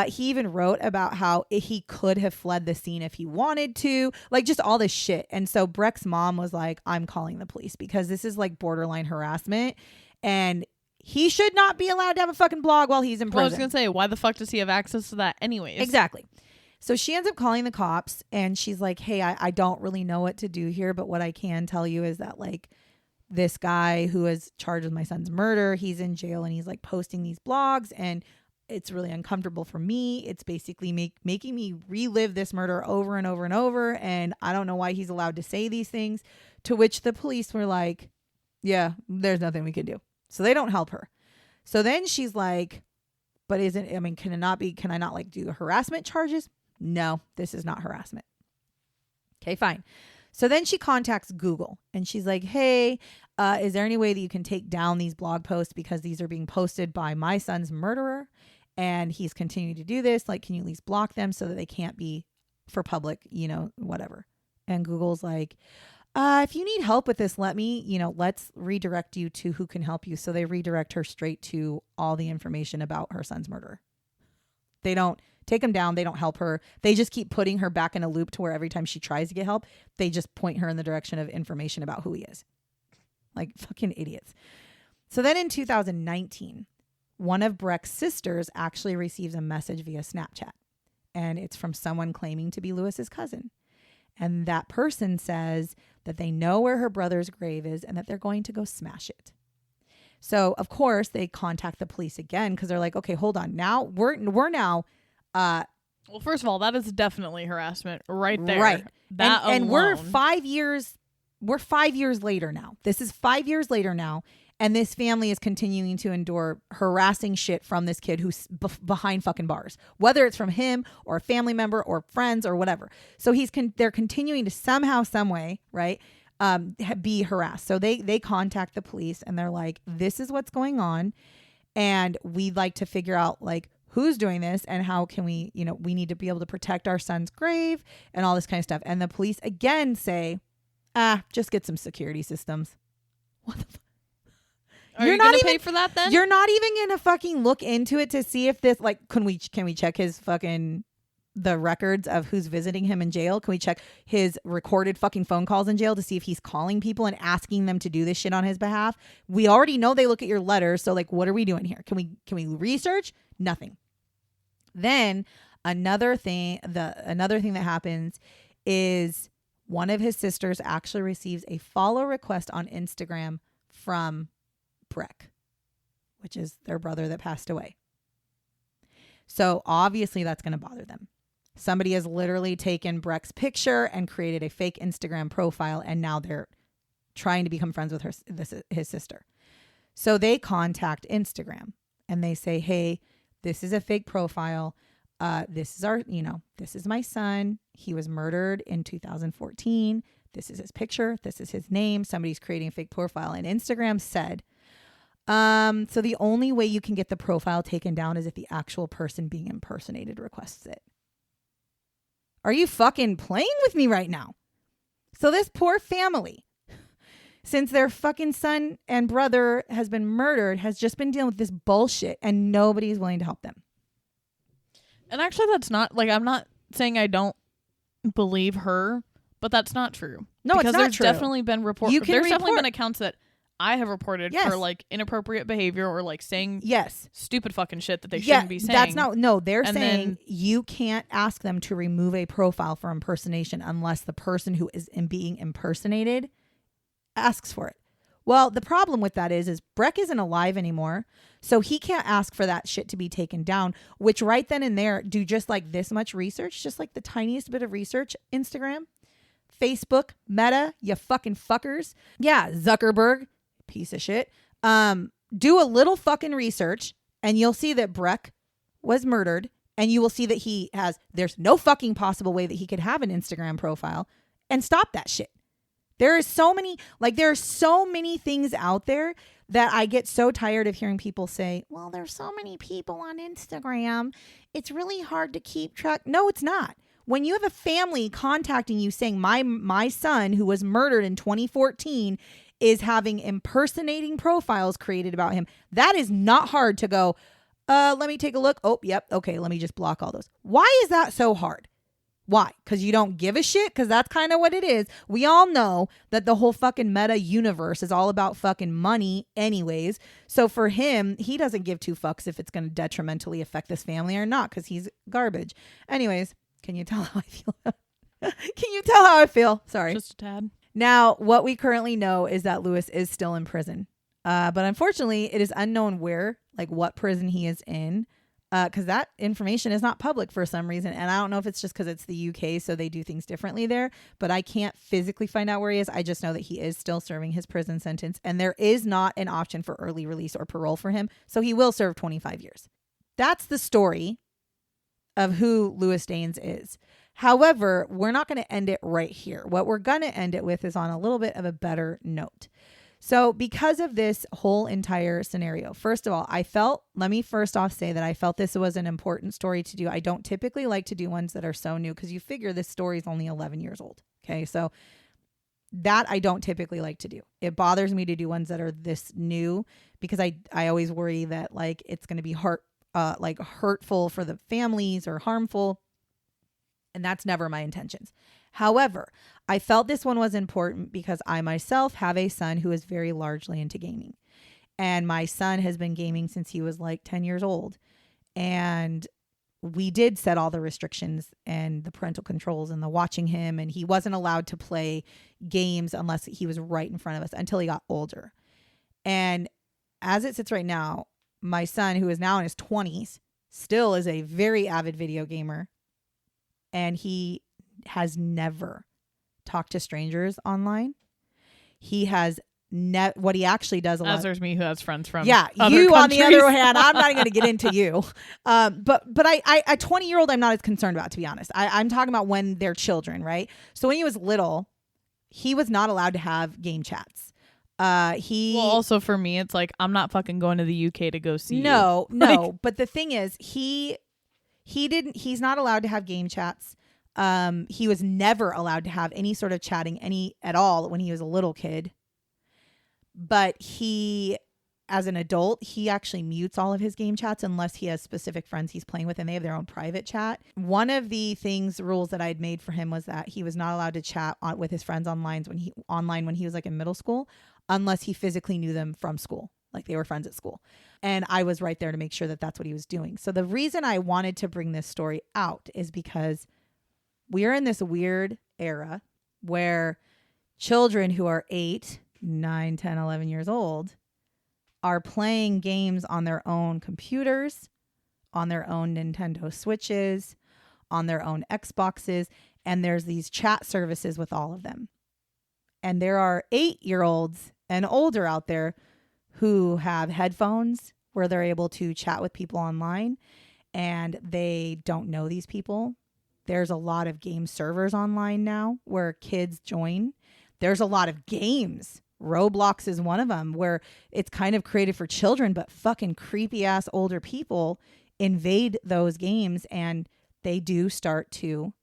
[SPEAKER 1] He even wrote about how he could have fled the scene if he wanted to, like just all this shit. And so Breck's mom was like, I'm calling the police because this is like borderline harassment and he should not be allowed to have a fucking blog while he's in prison.
[SPEAKER 2] Well, I was going to say, why the fuck does he have access to that anyways?
[SPEAKER 1] Exactly. So she ends up calling the cops and she's like, hey, I don't really know what to do here, but what I can tell you is that like this guy who is charged with my son's murder, he's in jail and he's like posting these blogs and it's really uncomfortable for me. It's basically making me relive this murder over and over and over. And I don't know why he's allowed to say these things. To which the police were like, yeah, there's nothing we can do. So they don't help her. So then she's like, but can I not like do harassment charges? No, this is not harassment. Okay, fine. So then she contacts Google and she's like, hey, is there any way that you can take down these blog posts because these are being posted by my son's murderer? And he's continuing to do this. Like, can you at least block them so that they can't be for public, whatever. And Google's like, if you need help with this, let's redirect you to who can help you. So they redirect her straight to all the information about her son's murder. They don't take him down. They don't help her. They just keep putting her back in a loop to where every time she tries to get help, they just point her in the direction of information about who he is. Like fucking idiots. So then in 2019, one of Breck's sisters actually receives a message via Snapchat. And it's from someone claiming to be Lewis's cousin. And that person says that they know where her brother's grave is and that they're going to go smash it. So, of course, they contact the police again because they're like, okay, hold on. Now we're now.
[SPEAKER 2] Well, first of all, that is definitely harassment right there.
[SPEAKER 1] Right.
[SPEAKER 2] That
[SPEAKER 1] and we're
[SPEAKER 2] alone.
[SPEAKER 1] 5 years. We're 5 years later now. This is 5 years later now. And this family is continuing to endure harassing shit from this kid who's behind fucking bars, whether it's from him or a family member or friends or whatever. So they're continuing to somehow, some way, right, be harassed. So they contact the police and they're like, this is what's going on. And we'd like to figure out like who's doing this and how can we, we need to be able to protect our son's grave and all this kind of stuff. And the police again say, just get some security systems. What the fuck?
[SPEAKER 2] Are you going to pay for that then?
[SPEAKER 1] You're not even going to fucking look into it to see if this, like, can we check his fucking, the records of who's visiting him in jail? Can we check his recorded fucking phone calls in jail to see if he's calling people and asking them to do this shit on his behalf? We already know they look at your letters. So like, what are we doing here? Can we research? Nothing. Then another thing that happens is one of his sisters actually receives a follow request on Instagram from Breck, which is their brother that passed away. So obviously that's going to bother them. Somebody has literally taken Breck's picture and created a fake Instagram profile, and now they're trying to become friends with his sister. So they contact Instagram and they say, hey, this is a fake profile. This is my son. He was murdered in 2014. This is his picture. This is his name. Somebody's creating a fake profile. And Instagram said, so the only way you can get the profile taken down is if the actual person being impersonated requests it. Are you fucking playing with me right now? So this poor family, since their fucking son and brother has been murdered, has just been dealing with this bullshit and nobody's willing to help them.
[SPEAKER 2] And actually that's not, like, I'm not saying I don't believe her, but that's not true.
[SPEAKER 1] No,
[SPEAKER 2] because
[SPEAKER 1] it's not
[SPEAKER 2] there's
[SPEAKER 1] true.
[SPEAKER 2] Definitely been reports. There's definitely been accounts that I have reported
[SPEAKER 1] Yes.
[SPEAKER 2] for like inappropriate behavior or like saying
[SPEAKER 1] yes.
[SPEAKER 2] stupid fucking shit that they shouldn't be saying.
[SPEAKER 1] That's not, no, they're
[SPEAKER 2] And
[SPEAKER 1] saying
[SPEAKER 2] then,
[SPEAKER 1] you can't ask them to remove a profile for impersonation unless the person who is being impersonated asks for it. Well, the problem with that is Breck isn't alive anymore. So he can't ask for that shit to be taken down, which right then and there, do just like this much research, just like the tiniest bit of research, Instagram, Facebook, Meta, you fucking fuckers. Yeah, Zuckerberg. Piece of shit. Do a little fucking research and you'll see that Breck was murdered and you will see that there's no fucking possible way that he could have an Instagram profile, and stop that shit. There are so many things out there that I get so tired of hearing people say, well, there's so many people on Instagram. It's really hard to keep track. No, it's not. When you have a family contacting you saying my son who was murdered in 2014 is having impersonating profiles created about him, that is not hard to go, Let me take a look. Oh, yep. Okay, let me just block all those. Why is that so hard? Why? Because you don't give a shit? Because that's kind of what it is. We all know that the whole fucking meta universe is all about fucking money anyways. So for him, he doesn't give two fucks if it's going to detrimentally affect this family or not, because he's garbage. Anyways, can you tell how I feel? Can you tell how I feel? Sorry.
[SPEAKER 2] Just a tad.
[SPEAKER 1] Now, what we currently know is that Lewis is still in prison. But unfortunately, it is unknown where, like what prison he is in. Because that information is not public for some reason. And I don't know if it's just because it's the UK, so they do things differently there. But I can't physically find out where he is. I just know that he is still serving his prison sentence. And there is not an option for early release or parole for him. So he will serve 25 years. That's the story of who Lewis Daynes is. However, we're not going to end it right here. What we're going to end it with is on a little bit of a better note. So because of this whole entire scenario, first of all, let me first off say that I felt this was an important story to do. I don't typically like to do ones that are so new because you figure this story is only 11 years old. Okay. So that I don't typically like to do. It bothers me to do ones that are this new because I always worry that like it's going to be hurtful for the families or harmful. And that's never my intentions. However, I felt this one was important because I myself have a son who is very largely into gaming. And my son has been gaming since he was like 10 years old. And we did set all the restrictions and the parental controls and the watching him. And he wasn't allowed to play games unless he was right in front of us until he got older. And as it sits right now, my son, who is now in his 20s, still is a very avid video gamer. And he has never talked to strangers online. He has what he actually does a lot.
[SPEAKER 2] As there's me who has friends from
[SPEAKER 1] you
[SPEAKER 2] countries.
[SPEAKER 1] On the other hand, I'm not going to get into you. But I a 20-year-old I'm not as concerned about, to be honest. I'm talking about when they're children, right? So when he was little, he was not allowed to have game chats.
[SPEAKER 2] Also for me, it's like I'm not fucking going to the UK to go see you.
[SPEAKER 1] No. But the thing is, he's not allowed to have game chats. He was never allowed to have any sort of chatting at all when he was a little kid. But as an adult, he actually mutes all of his game chats unless he has specific friends he's playing with and they have their own private chat. One of the rules that I'd made for him was that he was not allowed to chat with his friends online when he was like in middle school, unless he physically knew them from school, like they were friends at school. And I was right there to make sure that that's what he was doing. So the reason I wanted to bring this story out is because we are in this weird era where children who are 8, 9, 10, 11 years old are playing games on their own computers, on their own Nintendo Switches, on their own Xboxes, and there's these chat services with all of them. And there are 8-year-olds and older out there who have headphones where they're able to chat with people online and they don't know these people. There's a lot of game servers online now where kids join. There's a lot of games. Roblox is one of them where it's kind of created for children, but fucking creepy ass older people invade those games and they do start to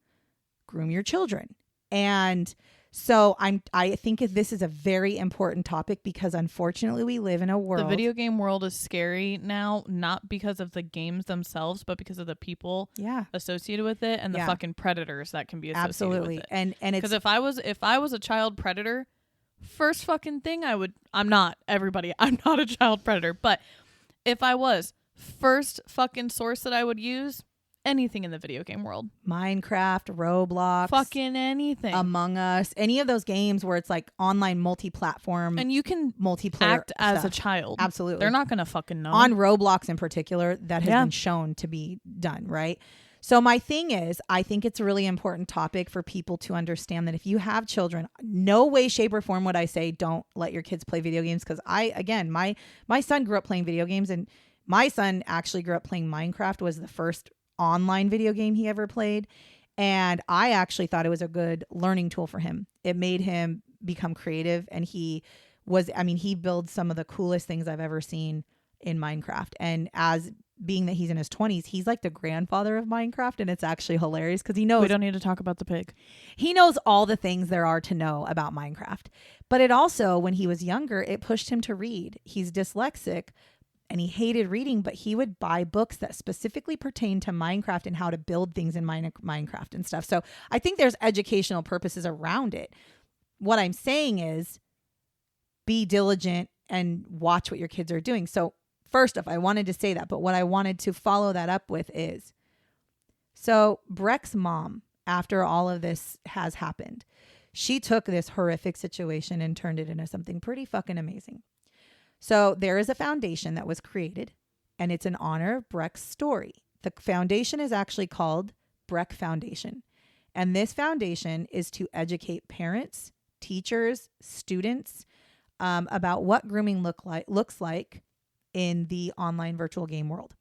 [SPEAKER 1] groom your children. And so I think this is a very important topic because unfortunately we live in a world.
[SPEAKER 2] The video game world is scary now, not because of the games themselves, but because of the people associated with it and the fucking predators that can be associated with it. And it's because if I was a child predator, first fucking thing I'm not a child predator, but if I was, first fucking source that I would use, anything in the video game world.
[SPEAKER 1] Minecraft, Roblox.
[SPEAKER 2] Fucking anything.
[SPEAKER 1] Among Us. Any of those games where it's like online multi-platform.
[SPEAKER 2] And you can
[SPEAKER 1] multiplayer
[SPEAKER 2] act as
[SPEAKER 1] stuff.
[SPEAKER 2] a child.
[SPEAKER 1] Absolutely.
[SPEAKER 2] They're not going to fucking know.
[SPEAKER 1] On Roblox in particular, that has been shown to be done, right? So my thing is, I think it's a really important topic for people to understand that if you have children, no way, shape, or form would I say don't let your kids play video games. Because my son grew up playing video games, and my son actually grew up playing Minecraft, was the first online video game he ever played. And I actually thought it was a good learning tool for him. It made him become creative. And he builds some of the coolest things I've ever seen in Minecraft. And as being that he's in his 20s, he's like the grandfather of Minecraft. And it's actually hilarious because he knows.
[SPEAKER 2] We don't need to talk about the pig.
[SPEAKER 1] He knows all the things there are to know about Minecraft. But it also, when he was younger, it pushed him to read. He's dyslexic. and he hated reading, but he would buy books that specifically pertain to Minecraft and how to build things in Minecraft and stuff. So I think there's educational purposes around it. What I'm saying is be diligent and watch what your kids are doing. So first off, I wanted to say that, but what I wanted to follow that up with is, so Breck's mom, after all of this has happened, she took this horrific situation and turned it into something pretty fucking amazing. So there is a foundation that was created, and it's in honor of Breck's story. The foundation is actually called Breck Foundation. And this foundation is to educate parents, teachers, students about what grooming looks like in the online virtual game world.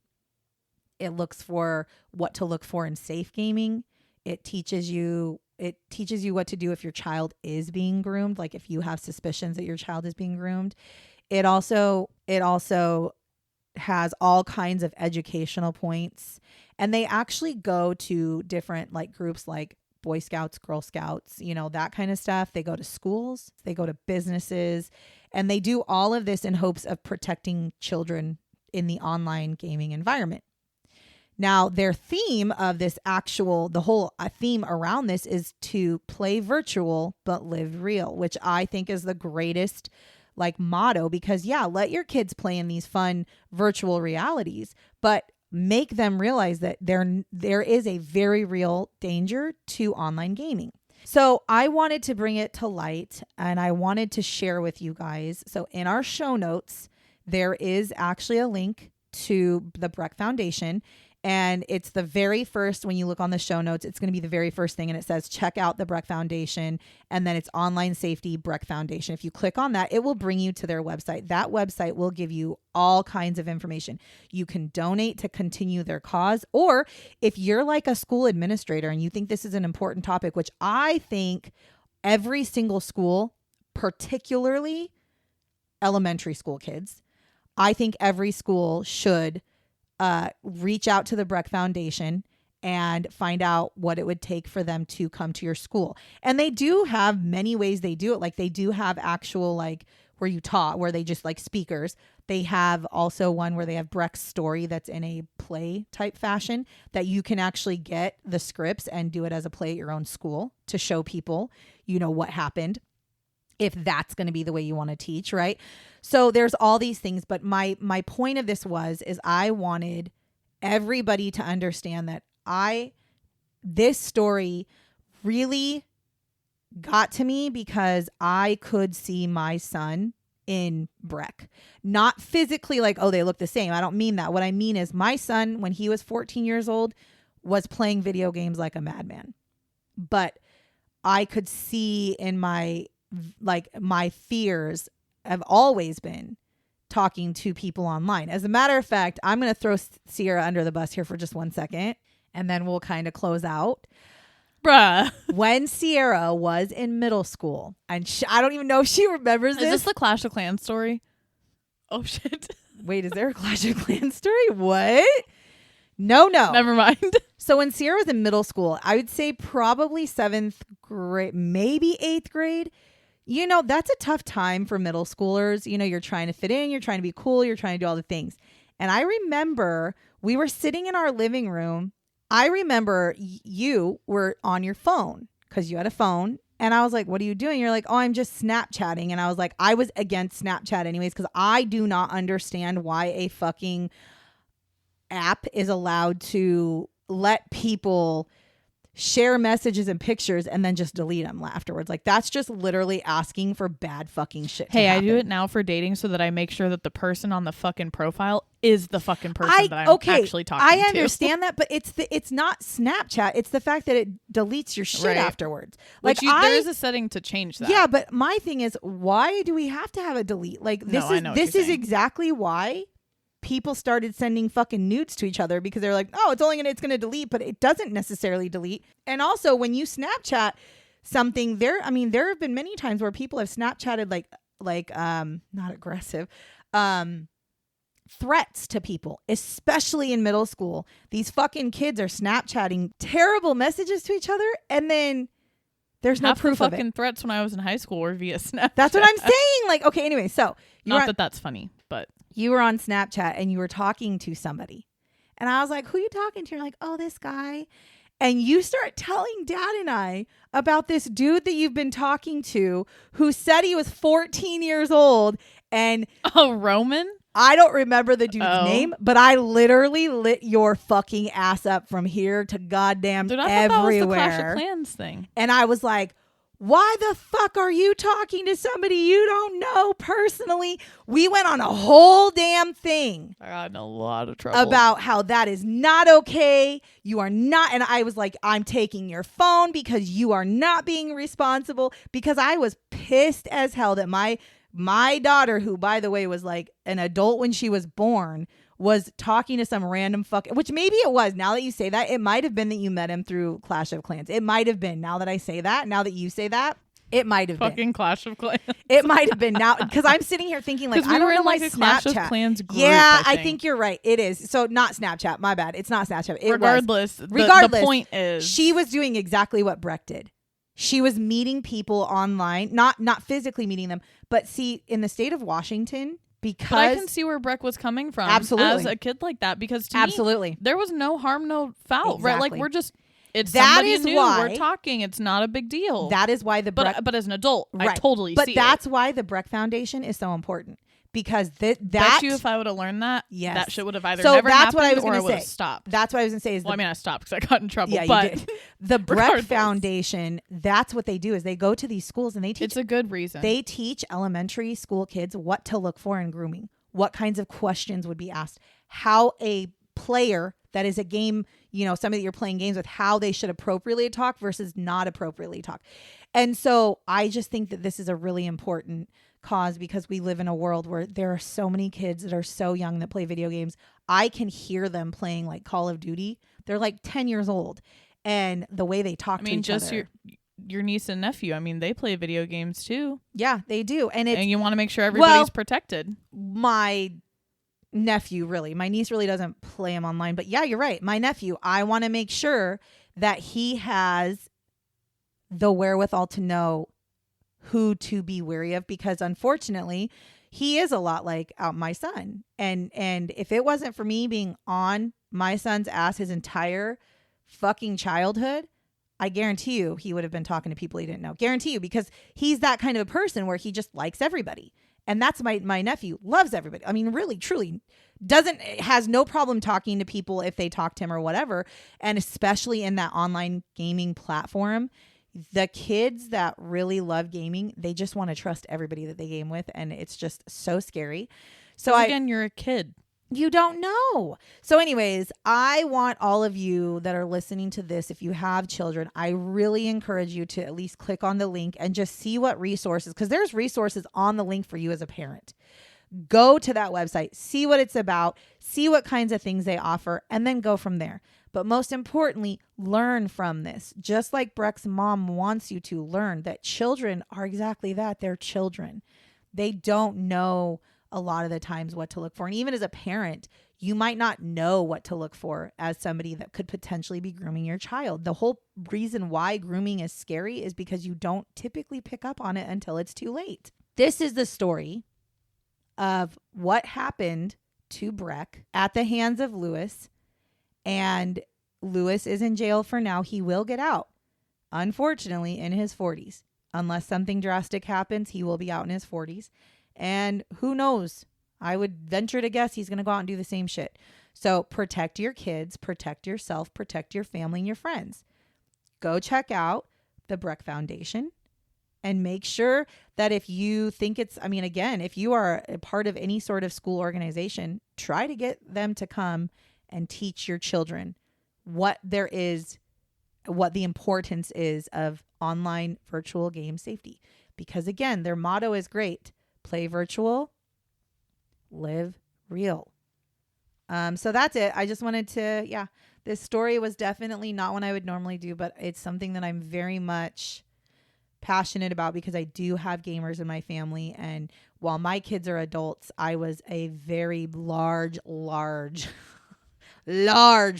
[SPEAKER 1] It looks for what to look for in safe gaming. It teaches you what to do if your child is being groomed, like if you have suspicions that your child is being groomed. It also has all kinds of educational points, and they actually go to different like groups like Boy Scouts, Girl Scouts, that kind of stuff. They go to schools, they go to businesses, and they do all of this in hopes of protecting children in the online gaming environment. Now, their theme of this the whole theme around this is to play virtual but live real, which I think is the greatest motto, because let your kids play in these fun virtual realities, but make them realize that there is a very real danger to online gaming. So I wanted to bring it to light, and I wanted to share with you guys. So in our show notes, there is actually a link to the Breck Foundation. And it's the very first, when you look on the show notes, it's going to be the very first thing. And it says, check out the Breck Foundation. And then it's online safety Breck Foundation. If you click on that, it will bring you to their website. That website will give you all kinds of information. You can donate to continue their cause. Or if you're like a school administrator and you think this is an important topic, which I think every single school, particularly elementary school kids, I think every school should reach out to the Breck Foundation and find out what it would take for them to come to your school. And they do have many ways they do it. Like they do have actual where you taught, where they just speakers. They have also one where they have Breck's story that's in a play type fashion that you can actually get the scripts and do it as a play at your own school to show people, what happened, if that's going to be the way you want to teach, right? So there's all these things, but my point of this is I wanted everybody to understand that this story really got to me because I could see my son in Breck. Not physically they look the same. I don't mean that. What I mean is my son, when he was 14 years old, was playing video games like a madman. But I could see in my fears have always been talking to people online. As a matter of fact, I'm going to throw Sierra under the bus here for just 1 second, and then we'll kind of close out.
[SPEAKER 2] Bruh.
[SPEAKER 1] When Sierra was in middle school, and I don't even know if she remembers this.
[SPEAKER 2] Is this the Clash of Clans story? Oh, shit.
[SPEAKER 1] Wait, is there a Clash of Clans story? What? No.
[SPEAKER 2] Never mind.
[SPEAKER 1] So when Sierra was in middle school, I would say probably 7th grade, maybe 8th grade. That's a tough time for middle schoolers. You're trying to fit in, you're trying to be cool, you're trying to do all the things. And I remember we were sitting in our living room. I remember you were on your phone because you had a phone. And I was like, what are you doing? You're like, oh, I'm just Snapchatting. And I was like, I was against Snapchat anyways, because I do not understand why a fucking app is allowed to let people share messages and pictures and then just delete them afterwards. That's just literally asking for bad fucking shit.
[SPEAKER 2] Hey, I do it now for dating so that I make sure that the person on the fucking profile is the fucking person that I'm actually talking to.
[SPEAKER 1] I understand that, but it's not Snapchat. It's the fact that it deletes your shit afterwards.
[SPEAKER 2] There is a setting to change that.
[SPEAKER 1] Yeah, but my thing is, why do we have to have a delete? This is exactly why people started sending fucking nudes to each other, because they're like, oh, it's gonna delete, but it doesn't necessarily delete. And also when you Snapchat something, there have been many times where people have Snapchatted not aggressive threats to people, especially in middle school. These fucking kids are Snapchatting terrible messages to each other, and then there's no proof of it.
[SPEAKER 2] Fucking threats when I was in high school were via Snapchat.
[SPEAKER 1] That's what I'm saying. Okay, anyway, so
[SPEAKER 2] not that that's funny, but
[SPEAKER 1] you were on Snapchat and you were talking to somebody. And I was like, who are you talking to? You're like, oh, this guy. And you start telling Dad and I about this dude that you've been talking to who said he was 14 years old. And
[SPEAKER 2] Roman?
[SPEAKER 1] I don't remember the dude's name, but I literally lit your fucking ass up from here to goddamn
[SPEAKER 2] Dude, I
[SPEAKER 1] everywhere.
[SPEAKER 2] thought that was the Clash of Clans thing.
[SPEAKER 1] And I was like, why the fuck are you talking to somebody you don't know personally? We went on a whole damn thing.
[SPEAKER 2] I got in a lot of trouble.
[SPEAKER 1] About how that is not okay. You are not. And I was like, I'm taking your phone because you are not being responsible. Because I was pissed as hell that my daughter, who, by the way, was like an adult when she was born, was talking to some random which maybe it was. Now that you say that, it might have been that you met him through Clash of Clans. It might have been. Now that I say that, now that you say that, it might have been.
[SPEAKER 2] Fucking Clash of Clans.
[SPEAKER 1] It might have been now because I'm sitting here thinking like, I don't know my Snapchat.
[SPEAKER 2] Clash of Clans group,
[SPEAKER 1] yeah, I think you're right. It is. So not Snapchat. My bad. It's not Snapchat.
[SPEAKER 2] Regardless, the point is
[SPEAKER 1] she was doing exactly what Breck did. She was meeting people online, not physically meeting them, but see, in the state of Washington, because
[SPEAKER 2] but I can see where Breck was coming from.
[SPEAKER 1] Absolutely.
[SPEAKER 2] As a kid like that, because to
[SPEAKER 1] absolutely
[SPEAKER 2] me, there was no harm, no foul,
[SPEAKER 1] exactly.
[SPEAKER 2] right? Like we're just, it's
[SPEAKER 1] that
[SPEAKER 2] somebody
[SPEAKER 1] is
[SPEAKER 2] new.
[SPEAKER 1] Why,
[SPEAKER 2] we're talking. It's not a big deal.
[SPEAKER 1] That is why
[SPEAKER 2] but as an adult,
[SPEAKER 1] right.
[SPEAKER 2] I totally
[SPEAKER 1] but
[SPEAKER 2] see
[SPEAKER 1] that's
[SPEAKER 2] it.
[SPEAKER 1] why the Breck Foundation is so important. Because bet
[SPEAKER 2] you if I would have learned that,
[SPEAKER 1] yes.
[SPEAKER 2] that shit would have either
[SPEAKER 1] so
[SPEAKER 2] never
[SPEAKER 1] that's
[SPEAKER 2] happened
[SPEAKER 1] what I was
[SPEAKER 2] or I
[SPEAKER 1] would have
[SPEAKER 2] stopped.
[SPEAKER 1] That's what I was going to say. Is
[SPEAKER 2] I mean, I stopped because I got in trouble.
[SPEAKER 1] Yeah,
[SPEAKER 2] but
[SPEAKER 1] you did. The Breck Foundation, that's what they do is they go to these schools and they teach.
[SPEAKER 2] It's a good reason.
[SPEAKER 1] They teach elementary school kids what to look for in grooming, what kinds of questions would be asked, how a player that is a game, somebody that you're playing games with, how they should appropriately talk versus not appropriately talk. And so I just think that this is a really important cause because we live in a world where there are so many kids that are so young that play video games. I can hear them playing like Call of Duty. They're like 10 years old. And the way they talk to each other.
[SPEAKER 2] Your niece and nephew, I mean, they play video games too.
[SPEAKER 1] Yeah, they do. And
[SPEAKER 2] you want to make sure everybody's protected.
[SPEAKER 1] My nephew, really. My niece really doesn't play them online. But yeah, you're right. My nephew, I want to make sure that he has the wherewithal to know who to be wary of, because unfortunately he is a lot like my son. And if it wasn't for me being on my son's ass his entire fucking childhood, I guarantee you he would have been talking to people he didn't know. Guarantee you, because he's that kind of a person where he just likes everybody. And that's my nephew, loves everybody. I mean, really, truly has no problem talking to people if they talk to him or whatever. And especially in that online gaming platform, the kids that really love gaming, they just want to trust everybody that they game with. And it's just so scary. So
[SPEAKER 2] again, you're a kid.
[SPEAKER 1] You don't know. So anyways, I want all of you that are listening to this, if you have children, I really encourage you to at least click on the link and just see what resources, because there's resources on the link for you as a parent. Go to that website, see what it's about, see what kinds of things they offer, and then go from there. But most importantly, learn from this. Just like Breck's mom wants you to learn that children are exactly that. They're children. They don't know a lot of the times what to look for. And even as a parent, you might not know what to look for as somebody that could potentially be grooming your child. The whole reason why grooming is scary is because you don't typically pick up on it until it's too late. This is the story of what happened to Breck at the hands of Lewis. And Lewis is in jail for now. He will get out, unfortunately, in his 40s. Unless something drastic happens, he will be out in his 40s. And who knows? I would venture to guess he's going to go out and do the same shit. So protect your kids, protect yourself, protect your family and your friends. Go check out the Breck Foundation and make sure that if you think if you are a part of any sort of school organization, try to get them to come and teach your children what the importance is of online virtual game safety. Because again, their motto is great. Play virtual, live real. So that's it. I just wanted to, this story was definitely not one I would normally do, but it's something that I'm very much passionate about because I do have gamers in my family. And while my kids are adults, I was a very large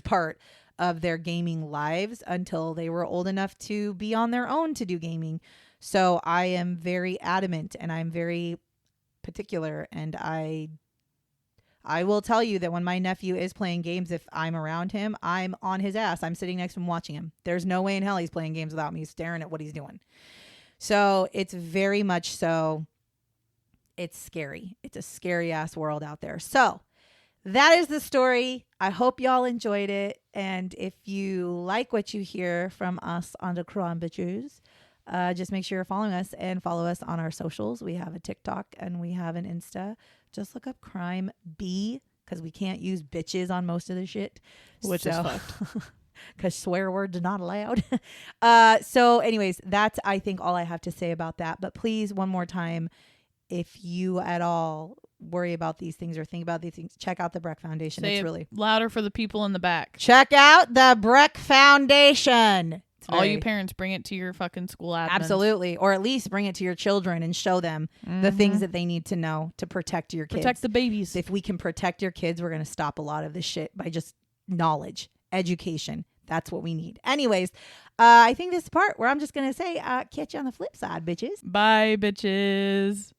[SPEAKER 1] part of their gaming lives until they were old enough to be on their own to do gaming. So I am very adamant and I'm very particular, and I I will tell you that when my nephew is playing games, if I'm around him, I'm on his ass. I'm sitting next to him watching him. There's no way in hell he's playing games without me staring at what he's doing. So it's very much so. It's scary. It's a scary ass world out there. So that is the story. I hope y'all enjoyed it. And if you like what you hear from us on the Crime Bitches, just make sure you're following us and follow us on our socials. We have a TikTok and we have an Insta. Just look up Crime B because we can't use bitches on most of the shit.
[SPEAKER 2] Which is fucked.
[SPEAKER 1] Because swear words are not allowed. So anyways, that's, I think, all I have to say about that. But please, one more time, if you at all worry about these things or think about these things, check out the Breck Foundation.
[SPEAKER 2] Say
[SPEAKER 1] it's really
[SPEAKER 2] louder for the people in the back.
[SPEAKER 1] Check out the Breck Foundation.
[SPEAKER 2] All you parents, bring it to your fucking school admins.
[SPEAKER 1] Absolutely. Or at least bring it to your children and show them the things that they need to know to protect your kids.
[SPEAKER 2] Protect the babies.
[SPEAKER 1] If we can protect your kids, we're going to stop a lot of this shit by just knowledge, education. That's what we need. Anyways, I think this is the part where I'm just going to say, catch you on the flip side, bitches.
[SPEAKER 2] Bye, bitches.